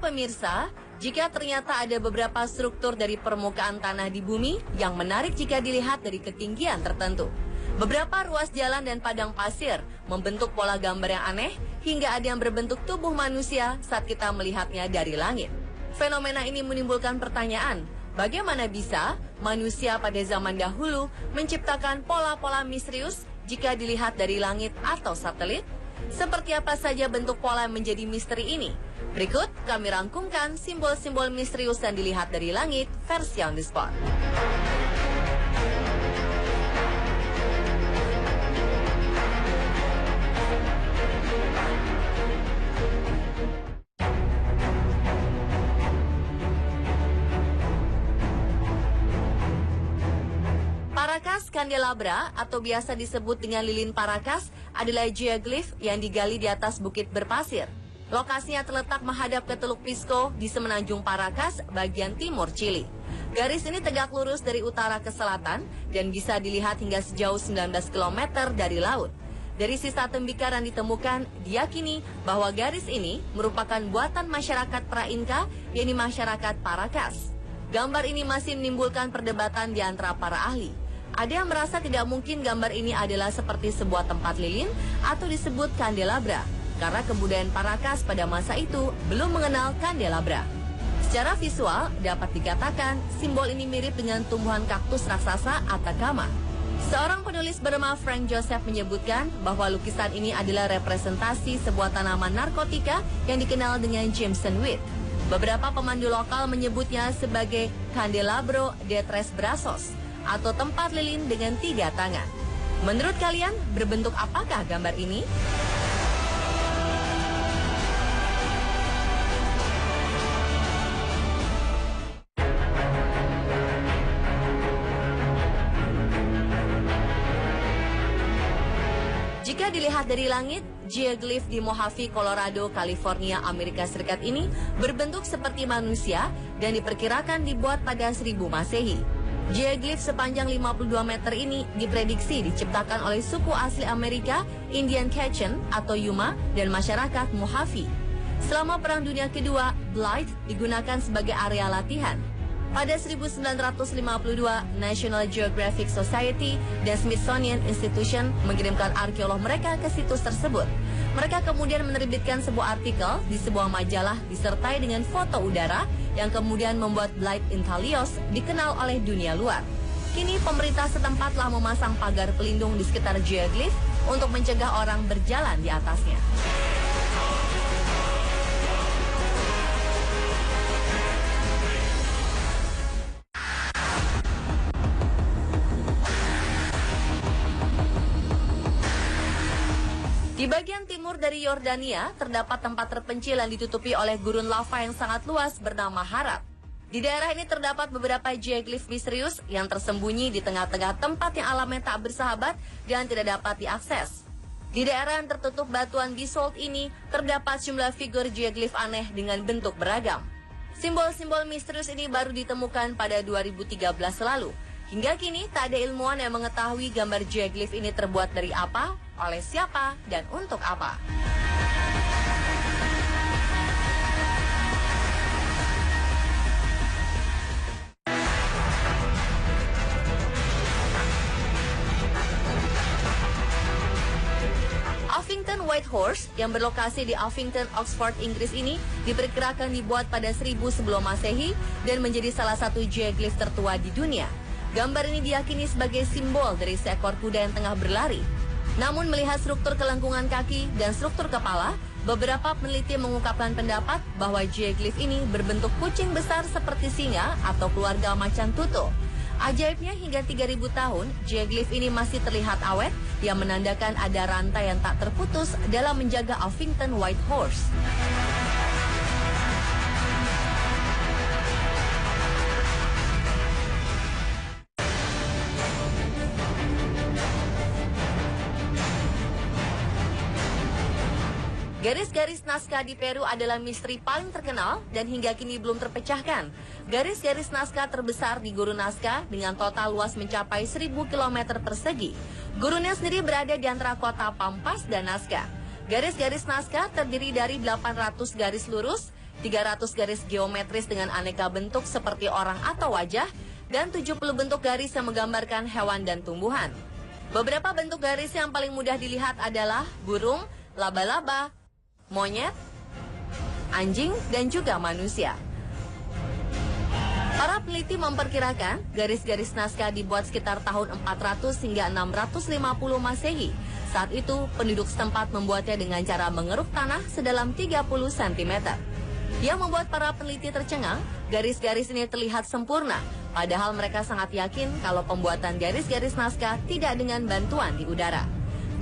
pemirsa, jika ternyata ada beberapa struktur dari permukaan tanah di bumi yang menarik jika dilihat dari ketinggian tertentu. Beberapa ruas jalan dan padang pasir membentuk pola gambar yang aneh hingga ada yang berbentuk tubuh manusia saat kita melihatnya dari langit. Fenomena ini menimbulkan pertanyaan, bagaimana bisa manusia pada zaman dahulu menciptakan pola-pola misterius jika dilihat dari langit atau satelit? Seperti apa saja bentuk pola menjadi misteri ini? Berikut kami rangkumkan simbol-simbol misterius yang dilihat dari langit versi on the spot. Parakas candelabra atau biasa disebut dengan lilin parakas adalah geoglif yang digali di atas bukit berpasir. Lokasinya terletak menghadap ke Teluk Pisco di Semenanjung Paracas, bagian timur Chili. Garis ini tegak lurus dari utara ke selatan dan bisa dilihat hingga sejauh 19 km dari laut. Dari sisa tembikar yang ditemukan, diyakini bahwa garis ini merupakan buatan masyarakat pra-Inka, yakni masyarakat Paracas. Gambar ini masih menimbulkan perdebatan di antara para ahli. Ada yang merasa tidak mungkin gambar ini adalah seperti sebuah tempat lilin atau disebut candelabra, karena kebudayaan Paracas pada masa itu belum mengenal candelabra. Secara visual, dapat dikatakan simbol ini mirip dengan tumbuhan kaktus raksasa Atacama. Seorang penulis bernama Frank Joseph menyebutkan bahwa lukisan ini adalah representasi sebuah tanaman narkotika yang dikenal dengan Jameson weed. Beberapa pemandu lokal menyebutnya sebagai Candelabro de Tres Brazos, atau tempat lilin dengan 3 tangan. Menurut kalian, berbentuk apakah gambar ini? Jika dilihat dari langit, geoglif di Mojave, Colorado, California, Amerika Serikat ini berbentuk seperti manusia dan diperkirakan dibuat pada 1000 Masehi. Geoglif sepanjang 52 meter ini diprediksi diciptakan oleh suku asli Amerika, Indian Quechua atau Yuma, dan masyarakat Mojave. Selama Perang Dunia Kedua, Blythe digunakan sebagai area latihan. Pada 1952, National Geographic Society dan Smithsonian Institution mengirimkan arkeolog mereka ke situs tersebut. Mereka kemudian menerbitkan sebuah artikel di sebuah majalah disertai dengan foto udara yang kemudian membuat Blythe Intaglios dikenal oleh dunia luar. Kini pemerintah setempat telah memasang pagar pelindung di sekitar geoglif untuk mencegah orang berjalan di atasnya. Di bagian timur dari Yordania, terdapat tempat terpencil yang ditutupi oleh gurun lava yang sangat luas bernama Harat. Di daerah ini terdapat beberapa geoglif misterius yang tersembunyi di tengah-tengah tempat yang alamnya tak bersahabat dan tidak dapat diakses. Di daerah yang tertutup batuan basalt ini, terdapat jumlah figur geoglif aneh dengan bentuk beragam. Simbol-simbol misterius ini baru ditemukan pada 2013 lalu. Hingga kini tak ada ilmuwan yang mengetahui gambar geoglif ini terbuat dari apa, oleh siapa, dan untuk apa. Uffington White Horse yang berlokasi di Uffington, Oxford, Inggris ini diperkirakan dibuat pada 1000 sebelum Masehi dan menjadi salah satu geoglif tertua di dunia. Gambar ini diyakini sebagai simbol dari seekor kuda yang tengah berlari. Namun melihat struktur kelengkungan kaki dan struktur kepala, beberapa peneliti mengungkapkan pendapat bahwa geoglif ini berbentuk kucing besar seperti singa atau keluarga macan tutul. Ajaibnya hingga 3000 tahun, geoglif ini masih terlihat awet yang menandakan ada rantai yang tak terputus dalam menjaga Uffington White Horse. Garis-garis Nazca di Peru adalah misteri paling terkenal dan hingga kini belum terpecahkan. Garis-garis Nazca terbesar di Gurun Nazca dengan total luas mencapai 1000 km persegi. Gurunnya sendiri berada di antara kota Pampas dan Nazca. Garis-garis Nazca terdiri dari 800 garis lurus 300 garis geometris dengan aneka bentuk seperti orang atau wajah, dan 70 bentuk garis yang menggambarkan hewan dan tumbuhan. Beberapa bentuk garis yang paling mudah dilihat adalah burung, laba-laba, monyet, anjing, dan juga manusia. Para peneliti memperkirakan garis-garis Nazca dibuat sekitar tahun 400 hingga 650 Masehi. Saat itu, penduduk setempat membuatnya dengan cara mengeruk tanah sedalam 30 cm. Yang membuat para peneliti tercengang, garis-garis ini terlihat sempurna, padahal mereka sangat yakin kalau pembuatan garis-garis Nazca tidak dengan bantuan di udara.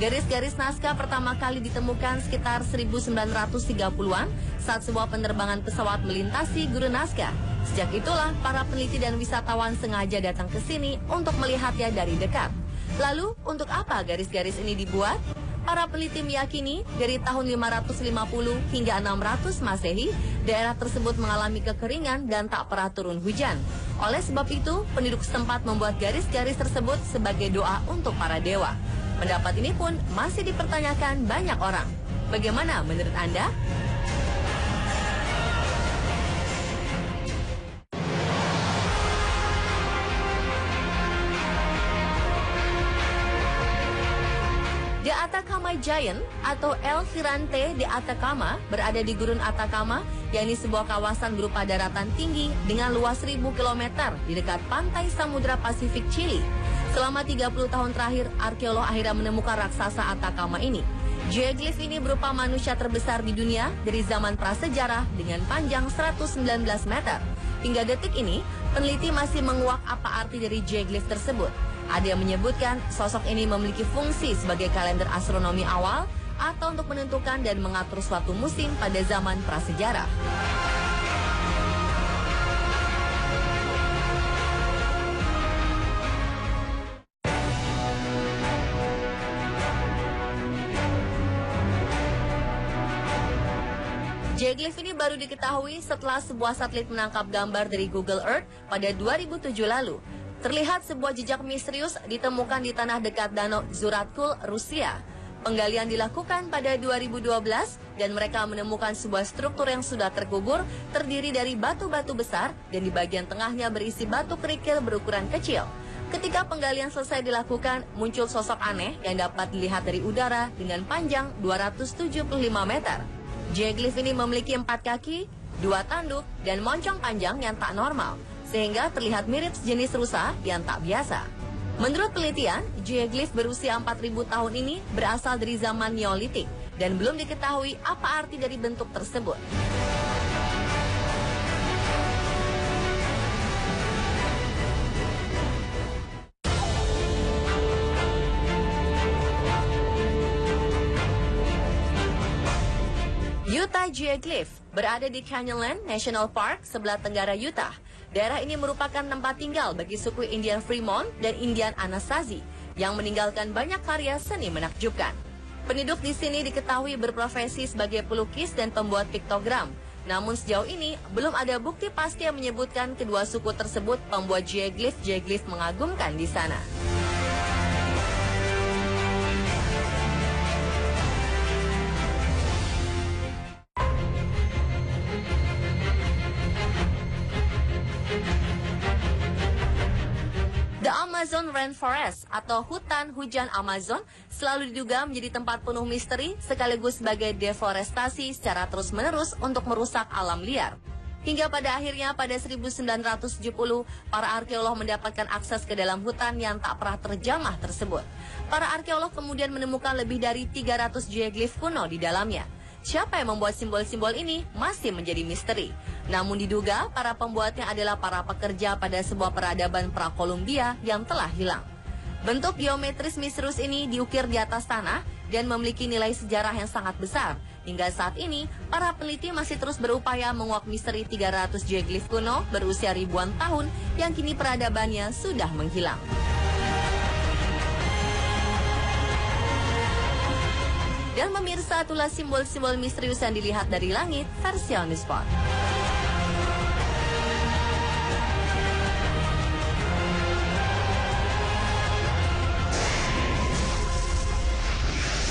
Garis-garis Nazca pertama kali ditemukan sekitar 1930-an saat sebuah penerbangan pesawat melintasi gurun Nazca. Sejak itulah para peneliti dan wisatawan sengaja datang ke sini untuk melihatnya dari dekat. Lalu, untuk apa garis-garis ini dibuat? Para peneliti meyakini dari tahun 550 hingga 600 Masehi, daerah tersebut mengalami kekeringan dan tak pernah turun hujan. Oleh sebab itu, penduduk setempat membuat garis-garis tersebut sebagai doa untuk para dewa. Pendapat ini pun masih dipertanyakan banyak orang. Bagaimana menurut Anda? The Atacama Giant atau El Gigante de Atacama berada di Gurun Atacama, yakni sebuah kawasan berupa daratan tinggi dengan luas 1000 km di dekat pantai Samudra Pasifik Chili. Selama 30 tahun terakhir, arkeolog akhirnya menemukan raksasa Atacama ini. Geoglyph ini berupa manusia terbesar di dunia dari zaman prasejarah dengan panjang 119 meter. Hingga detik ini, peneliti masih menguak apa arti dari geoglyph tersebut. Ada yang menyebutkan sosok ini memiliki fungsi sebagai kalender astronomi awal atau untuk menentukan dan mengatur suatu musim pada zaman prasejarah. Geoglyph ini baru diketahui setelah sebuah satelit menangkap gambar dari Google Earth pada 2007 lalu. Terlihat sebuah jejak misterius ditemukan di tanah dekat Danau Zuratkul, Rusia. Penggalian dilakukan pada 2012 dan mereka menemukan sebuah struktur yang sudah terkubur terdiri dari batu-batu besar dan di bagian tengahnya berisi batu kerikil berukuran kecil. Ketika penggalian selesai dilakukan, muncul sosok aneh yang dapat dilihat dari udara dengan panjang 275 meter. Geoglyph ini memiliki 4 kaki, 2 tanduk, dan moncong panjang yang tak normal, sehingga terlihat mirip sejenis rusa yang tak biasa. Menurut penelitian, geoglyph berusia 4000 tahun ini berasal dari zaman Neolitik dan belum diketahui apa arti dari bentuk tersebut. Utah Geoglyph berada di Canyonland National Park sebelah tenggara Utah. Daerah ini merupakan tempat tinggal bagi suku Indian Fremont dan Indian Anasazi yang meninggalkan banyak karya seni menakjubkan. Penduduk di sini diketahui berprofesi sebagai pelukis dan pembuat piktogram. Namun sejauh ini belum ada bukti pasti yang menyebutkan kedua suku tersebut membuat geoglyph mengagumkan di sana. The Amazon Rainforest atau hutan hujan Amazon selalu diduga menjadi tempat penuh misteri sekaligus sebagai deforestasi secara terus-menerus untuk merusak alam liar. Hingga pada akhirnya pada 1970, para arkeolog mendapatkan akses ke dalam hutan yang tak pernah terjamah tersebut. Para arkeolog kemudian menemukan lebih dari 300 geoglyph kuno di dalamnya. Siapa yang membuat simbol-simbol ini masih menjadi misteri. Namun diduga para pembuatnya adalah para pekerja pada sebuah peradaban pra-Kolombia yang telah hilang. Bentuk geometris misterius ini diukir di atas tanah dan memiliki nilai sejarah yang sangat besar. Hingga saat ini, para peneliti masih terus berupaya menguak misteri 300 geoglyph kuno berusia ribuan tahun yang kini peradabannya sudah menghilang. Dan pemirsa, itulah simbol-simbol misterius yang dilihat dari langit versi On The Spot.